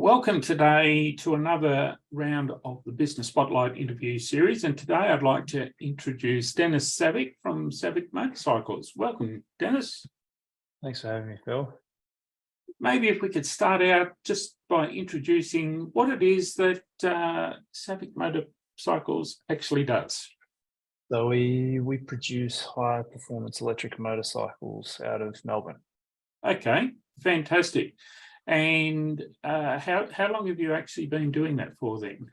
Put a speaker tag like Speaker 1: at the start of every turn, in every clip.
Speaker 1: Welcome today to another round of the Business Spotlight interview series. And today I'd like to introduce Dennis Savic from Savic Motorcycles. Welcome, Dennis.
Speaker 2: Thanks for having me, Phil.
Speaker 1: Maybe if we could start out just by introducing what it is that Savic Motorcycles actually does.
Speaker 2: So we produce high performance electric motorcycles out of Melbourne.
Speaker 1: Okay, fantastic. And how long have you actually been doing that for then?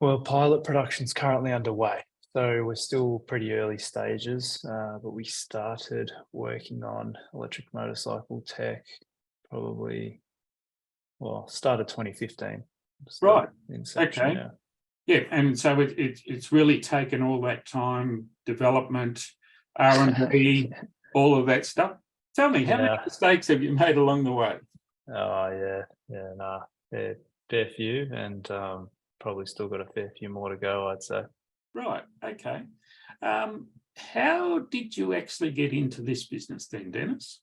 Speaker 2: Well, pilot production's currently underway. So we're still pretty early stages, but we started working on electric motorcycle tech probably, started 2015.
Speaker 1: Right.
Speaker 2: Inception,
Speaker 1: okay. Yeah, and so it's really taken all that time, development, R&D, all of that stuff. Tell me, how many mistakes have you made along the way?
Speaker 2: Fair few, and probably still got a fair few more to go, I'd say.
Speaker 1: Right, okay. How did you actually get into this business then, Dennis?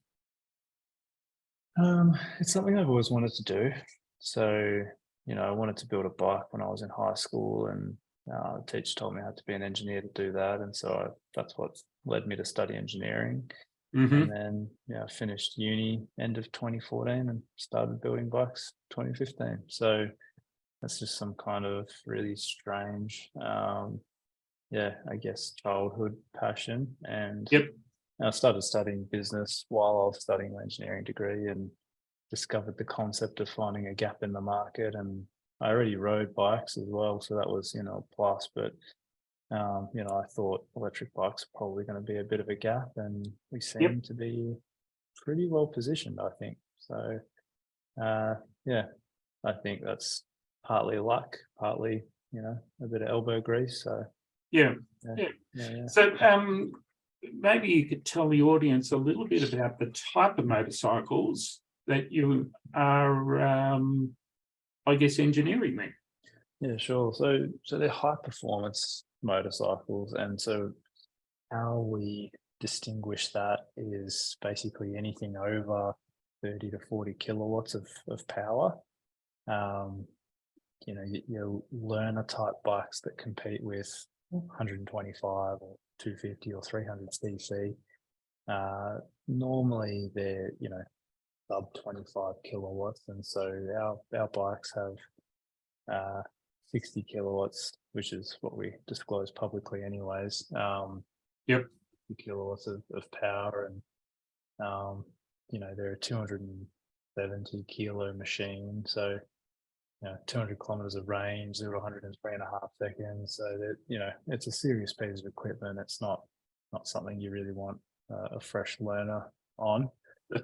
Speaker 2: It's something I've always wanted to do. So, I wanted to build a bike when I was in high school, and the teacher told me I had to be an engineer to do that, and so that's what led me to study engineering. And then I finished uni end of 2014 and started building bikes 2015. So that's just some kind of really strange, I guess childhood passion. And I started studying business while I was studying my engineering degree and discovered the concept of finding a gap in the market. And I already rode bikes as well, so that was, a plus. But I thought electric bikes are probably going to be a bit of a gap, and we seem to be pretty well positioned, I think. So, I think that's partly luck, partly, a bit of elbow grease. So,
Speaker 1: yeah. So, maybe you could tell the audience a little bit about the type of motorcycles that you are, I guess, engineering then.
Speaker 2: Yeah, sure. So they're high performance motorcycles, and so how we distinguish that is basically anything over 30 to 40 kilowatts of power. Your learner type bikes that compete with 125 or 250 or 300 cc, normally they're sub 25 kilowatts, and so our bikes have 60 kilowatts, which is what we disclose publicly anyways. 60 kilowatts of power, and they're a 270 kilo machine, so 200 kilometers of range, 0 to 100 in 3.5 seconds. So that it's a serious piece of equipment. It's not something you really want a fresh learner on.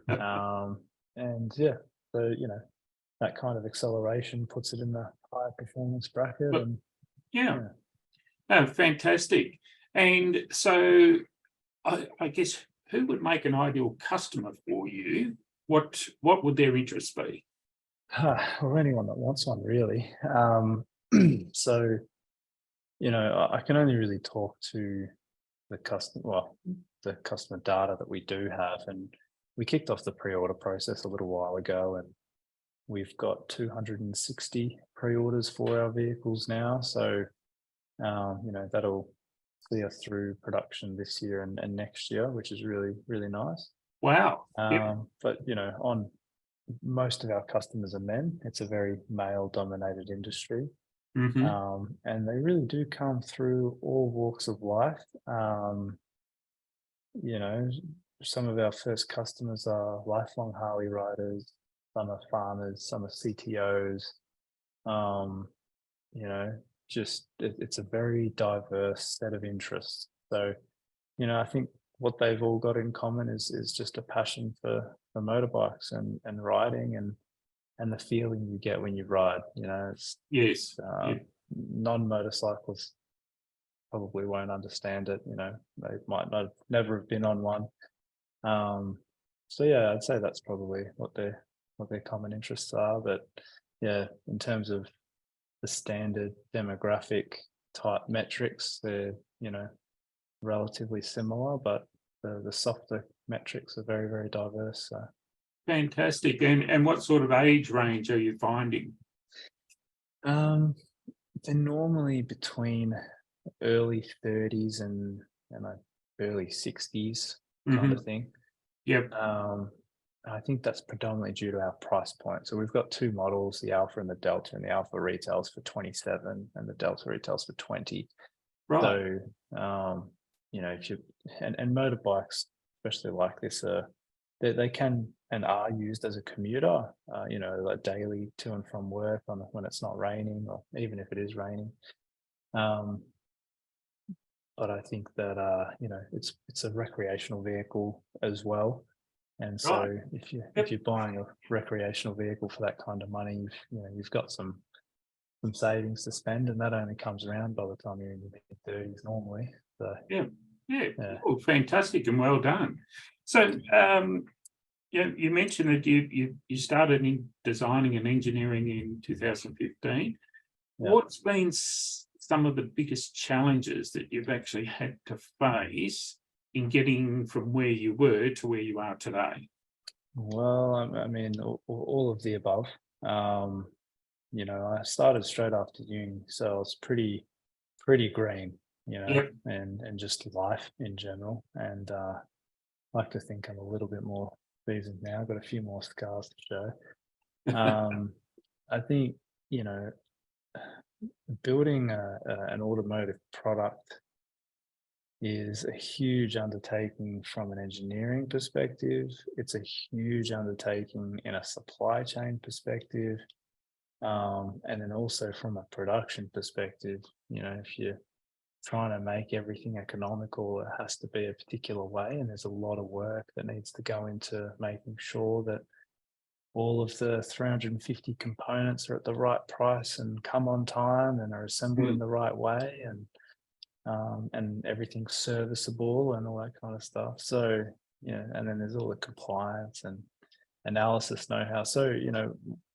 Speaker 2: So that kind of acceleration puts it in the high performance bracket.
Speaker 1: Oh, fantastic. And so I guess who would make an ideal customer for you? What would their interest be?
Speaker 2: Or anyone that wants one, really. So, I can only really talk to the customer data that we do have. And we kicked off the pre-order process a little while ago, and we've got 260 pre-orders for our vehicles now. So, that'll see us through production this year and next year, which is really, really nice.
Speaker 1: Wow.
Speaker 2: But, on most of our customers are men. It's a very male dominated industry. And they really do come through all walks of life. Some of our first customers are lifelong Harley riders. Some are farmers, some are CTOs. It's a very diverse set of interests. So, I think what they've all got in common is just a passion for motorbikes and riding and the feeling you get when you ride. Non-motorcyclists probably won't understand it. They might never have been on one. I'd say that's probably what their common interests are. But in terms of the standard demographic type metrics, they're relatively similar, but the softer metrics are very, very diverse. So
Speaker 1: Fantastic. And what sort of age range are you finding?
Speaker 2: They're normally between early 30s and early 60s kind of thing.
Speaker 1: Yep.
Speaker 2: I think that's predominantly due to our price point. So we've got two models, the Alpha and the Delta, and the Alpha retails for 27 and the Delta retails for 20.
Speaker 1: Right.
Speaker 2: So, if you, and motorbikes, especially like this, they can and are used as a commuter, like daily to and from work when it's not raining, or even if it is raining. But I think that, it's a recreational vehicle as well. And so
Speaker 1: Right.
Speaker 2: if you're buying a recreational vehicle for that kind of money, you've got some savings to spend, and that only comes around by the time you're in your mid-30s normally. So
Speaker 1: Yeah.
Speaker 2: yeah.
Speaker 1: Oh, fantastic and well done. So you mentioned that you started in designing and engineering in 2015.
Speaker 2: Yeah.
Speaker 1: What's been some of the biggest challenges that you've actually had to face in getting from where you were to where you are today?
Speaker 2: Well, I mean, all of the above. I started straight after uni, so I was pretty green,
Speaker 1: Yep.
Speaker 2: and just life in general. And I like to think I'm a little bit more seasoned now. I've got a few more scars to show. I think, building an automotive product is a huge undertaking from an engineering perspective. It's a huge undertaking in a supply chain perspective. And then also from a production perspective, if you're trying to make everything economical, it has to be a particular way. And there's a lot of work that needs to go into making sure that all of the 350 components are at the right price and come on time and are assembled in the right way, and everything's serviceable and all that kind of stuff. So, and then there's all the compliance and analysis know-how. So,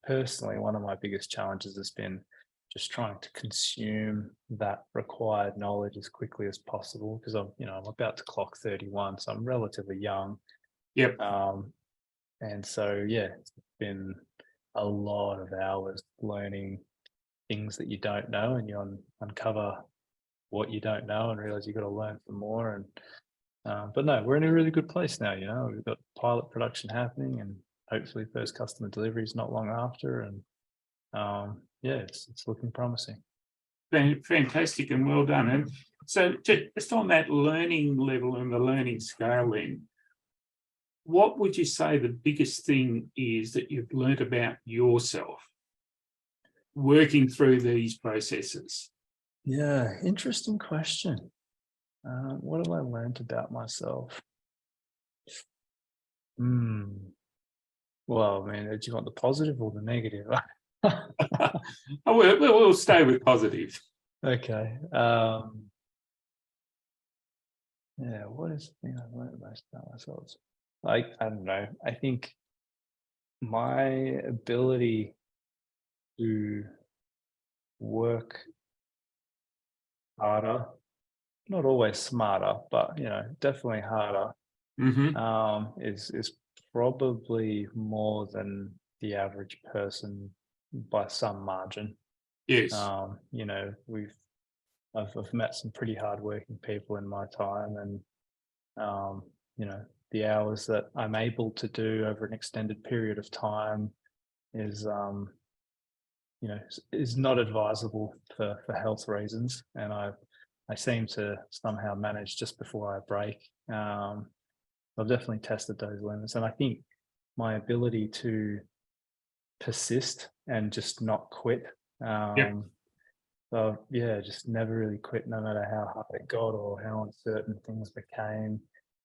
Speaker 2: personally, one of my biggest challenges has been just trying to consume that required knowledge as quickly as possible, because I'm about to clock 31, so I'm relatively young.
Speaker 1: Yep.
Speaker 2: And so, yeah, it's been a lot of hours learning things that you don't know, and you uncover what you don't know and realize you've got to learn some more. And but no, we're in a really good place now. We've got pilot production happening, and hopefully first customer deliveries not long after. And it's looking promising.
Speaker 1: Fantastic and well done. And so just on that learning level and the learning scale then, what would you say the biggest thing is that you've learnt about yourself working through these processes?
Speaker 2: Yeah, interesting question. What have I learned about myself? Well, I mean, do you want the positive or the negative?
Speaker 1: We'll stay with positive.
Speaker 2: Okay. What is the thing I learned most about myself? I don't know. I think my ability to work harder, not always smarter, but definitely harder, is probably more than the average person by some margin.
Speaker 1: Yes.
Speaker 2: I've met some pretty hardworking people in my time, and the hours that I'm able to do over an extended period of time is not advisable for health reasons. And I seem to somehow manage just before I break. I've definitely tested those limits, and I think my ability to persist and just not quit. So just never really quit, no matter how hard it got or how uncertain things became.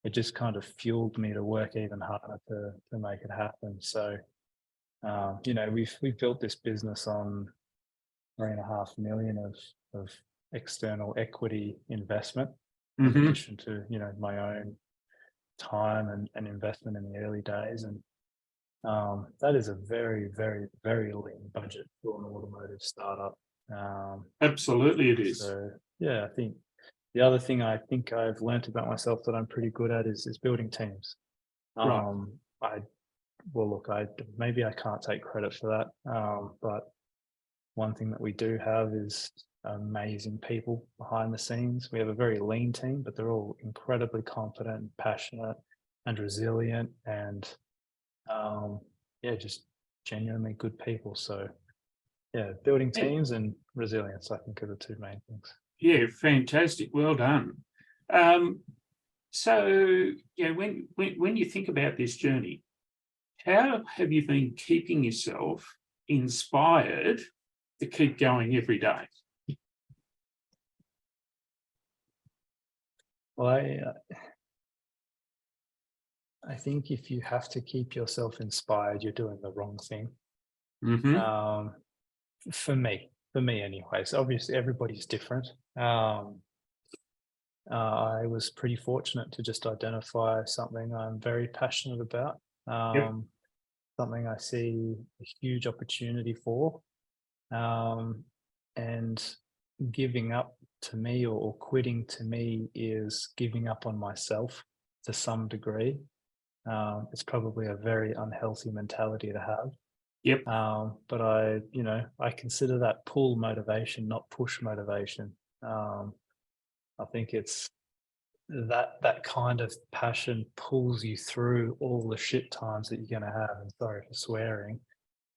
Speaker 2: It just kind of fueled me to work even harder to make it happen. So, we've built this business on $3.5 million of external equity investment, in addition to my own time and investment in the early days. And that is a very, very, very lean budget for an automotive startup.
Speaker 1: Absolutely it is.
Speaker 2: So I think the other thing I think I've learnt about myself that I'm pretty good at is building teams.
Speaker 1: Right.
Speaker 2: well, look, maybe I can't take credit for that, but one thing that we do have is amazing people behind the scenes. We have a very lean team, but they're all incredibly competent, and passionate, and resilient, and just genuinely good people. So yeah, building teams and resilience, I think, are the two main things.
Speaker 1: Yeah, fantastic. Well done. So yeah, when you think about this journey, how have you been keeping yourself inspired to keep going every day?
Speaker 2: Well, I think if you have to keep yourself inspired, you're doing the wrong thing.
Speaker 1: Mm-hmm.
Speaker 2: For me anyway. So obviously everybody's different. I was pretty fortunate to just identify something I'm very passionate about,
Speaker 1: Yep.
Speaker 2: something I see a huge opportunity for, and giving up to me, or quitting to me, is giving up on myself to some degree. It's probably a very unhealthy mentality to have.
Speaker 1: Yep.
Speaker 2: But I consider that pull motivation, not push motivation. I think it's that kind of passion pulls you through all the shit times that you're going to have. And sorry for swearing,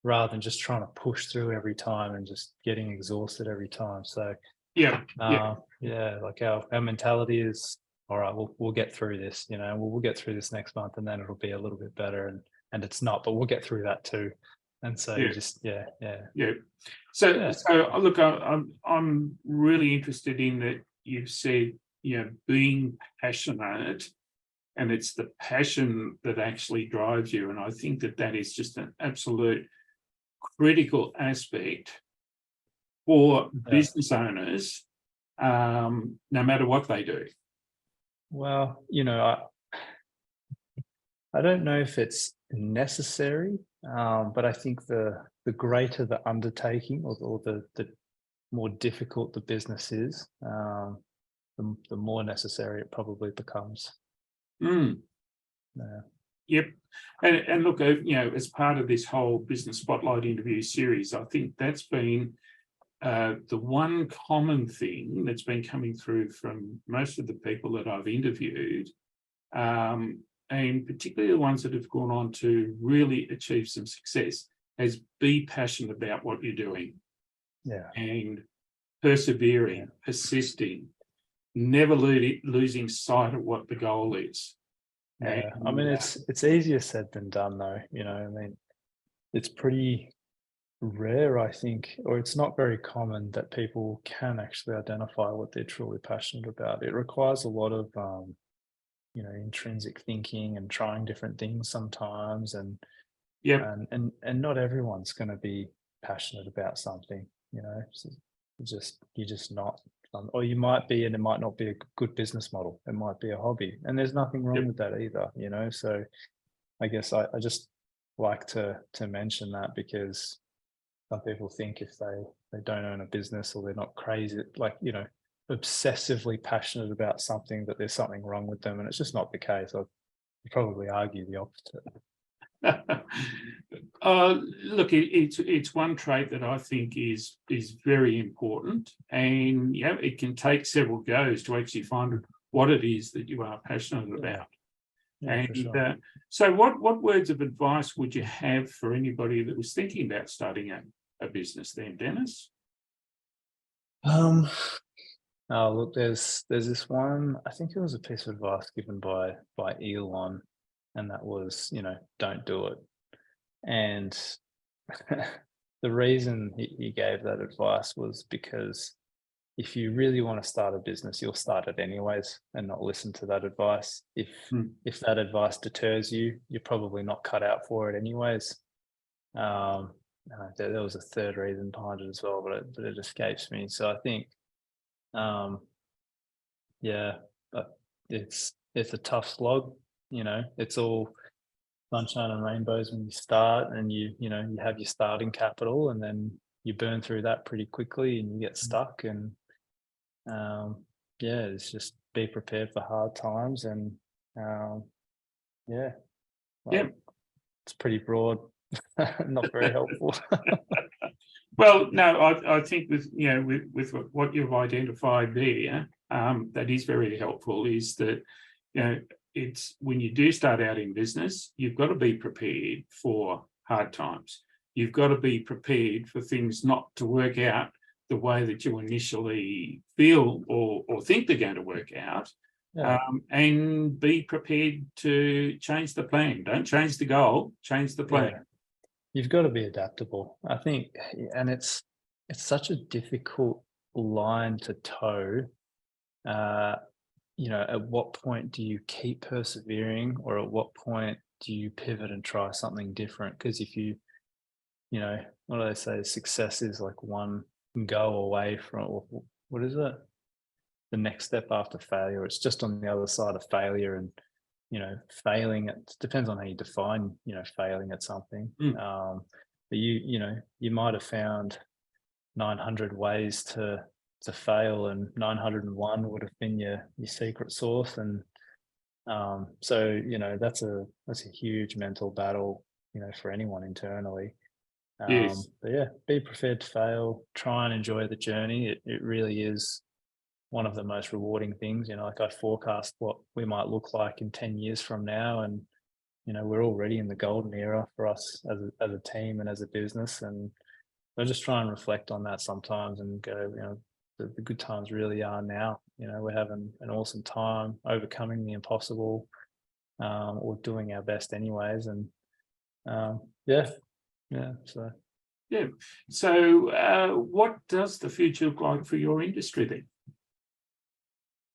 Speaker 2: rather than just trying to push through every time and just getting exhausted every time. So
Speaker 1: Yeah.
Speaker 2: like our mentality is, all right, we'll get through this. We'll get through this next month, and then it'll be a little bit better. And it's not, but we'll get through that too. And so
Speaker 1: Yeah.
Speaker 2: you just yeah.
Speaker 1: So look, I'm really interested in that you've said, being passionate, and it's the passion that actually drives you. And I think that is just an absolute critical aspect for business owners, no matter what they do.
Speaker 2: Well, I don't know if it's necessary, but I think the greater the undertaking, or the more difficult the business is, the more necessary it probably becomes.
Speaker 1: Mm.
Speaker 2: Yeah.
Speaker 1: Yep. And look, as part of this whole business spotlight interview series, I think that's been the one common thing that's been coming through from most of the people that I've interviewed, and particularly the ones that have gone on to really achieve some success, is be passionate about what you're doing.
Speaker 2: Yeah.
Speaker 1: And persevering, persisting, never losing sight of what the goal is.
Speaker 2: Yeah.
Speaker 1: And,
Speaker 2: I mean, it's easier said than done, though. It's pretty rare, I think, or it's not very common that people can actually identify what they're truly passionate about. It requires a lot of intrinsic thinking and trying different things sometimes, and not everyone's going to be passionate about something. So you're just not. Or you might be, and it might not be a good business model. It might be a hobby, and there's nothing wrong with that either. So I guess I just like to mention that, because some people think if they don't own a business, or they're not crazy, obsessively passionate about something, that there's something wrong with them, and it's just not the case. I'd probably argue the opposite.
Speaker 1: Look, it's one trait that I think is very important, and it can take several goes to actually find what it is that you are passionate about.
Speaker 2: Yeah, for sure.
Speaker 1: So what words of advice would you have for anybody that was thinking about starting a business then, Dennis?
Speaker 2: Oh, look, there's this one, I think it was a piece of advice given by Elon, and that was, don't do it. And the reason he gave that advice was because if you really want to start a business, you'll start it anyways and not listen to that advice. If that advice deters you, you're probably not cut out for it anyways. There was a third reason behind it as well, but it escapes me. So I think, but it's a tough slog. It's all sunshine and rainbows when you start, and you have your starting capital, and then you burn through that pretty quickly, and you get stuck. And it's just be prepared for hard times, and it's pretty broad, not very helpful.
Speaker 1: Well, no, I think with, you know, with what you've identified there, that is very helpful, is that, you know, it's when you do start out in business, you've got to be prepared for hard times. You've got to be prepared for things not to work out the way that you initially feel or think they're going to work out.
Speaker 2: Yeah.
Speaker 1: And be prepared to change the plan. Don't change the goal, change the plan.
Speaker 2: Yeah. You've got to be adaptable, I think, and it's such a difficult line to toe. You know, at what point do you keep persevering, or at what point do you pivot and try something different? Because if you know, what do they say? Success is like one go away from, what is it? The next step after failure. It's just on the other side of failure, and you know, failing, it depends on how you define, you know, failing at something. But you know, you might have found 900 ways to fail, and 901 would have been your secret sauce. And so, you know, that's a huge mental battle, you know, for anyone internally.
Speaker 1: Yes.
Speaker 2: But yeah, be prepared to fail, try and enjoy the journey. It really is one of the most rewarding things. You know, like, I forecast what we might look like in 10 years from now, and you know, we're already in the golden era for us as a team and as a business. And I just try and reflect on that sometimes and go, you know, the good times really are now. You know, we're having an awesome time overcoming the impossible, or doing our best anyways. And yeah. So
Speaker 1: Yeah. So what does the future look like for your industry then?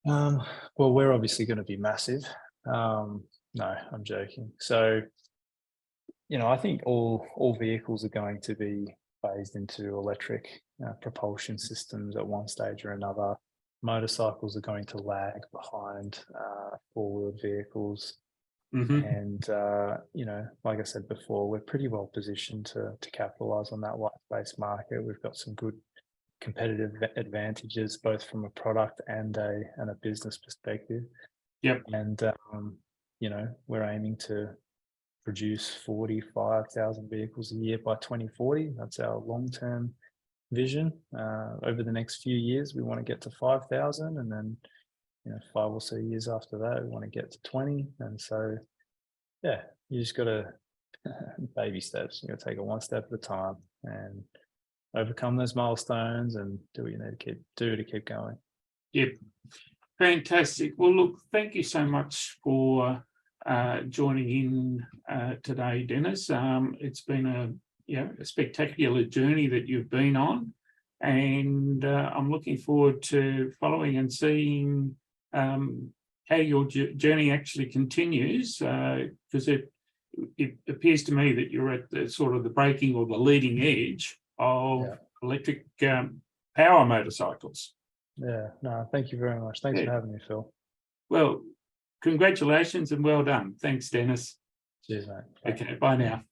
Speaker 2: well, we're obviously going to be massive. No, I'm joking. So, you know, I think all vehicles are going to be phased into electric propulsion systems at one stage or another. Motorcycles are going to lag behind four-wheeled vehicles. And you know, like I said before, we're pretty well positioned to capitalize on that white space market. We've got some good competitive advantages, both from a product and a business perspective.
Speaker 1: Yep.
Speaker 2: And you know, we're aiming to produce 45,000 vehicles a year by 2040. That's our long-term vision. Over the next few years, we want to get to 5,000, and then, you know, 5 or so years after that, we want to get to 20. And so, yeah, you just got to baby steps. You got to take it one step at a time and overcome those milestones and do what you need to keep going.
Speaker 1: Yep. Fantastic. Well, look, thank you so much for joining in today, Dennis. It's been a spectacular journey that you've been on, and I'm looking forward to following and seeing how your journey actually continues, because it appears to me that you're at the sort of the breaking or the leading edge of electric power motorcycles.
Speaker 2: Yeah, no, thank you very much. Thanks for having me, Phil.
Speaker 1: Well, congratulations and well done. Thanks, Dennis.
Speaker 2: Cheers, mate. Bye.
Speaker 1: Okay, bye now.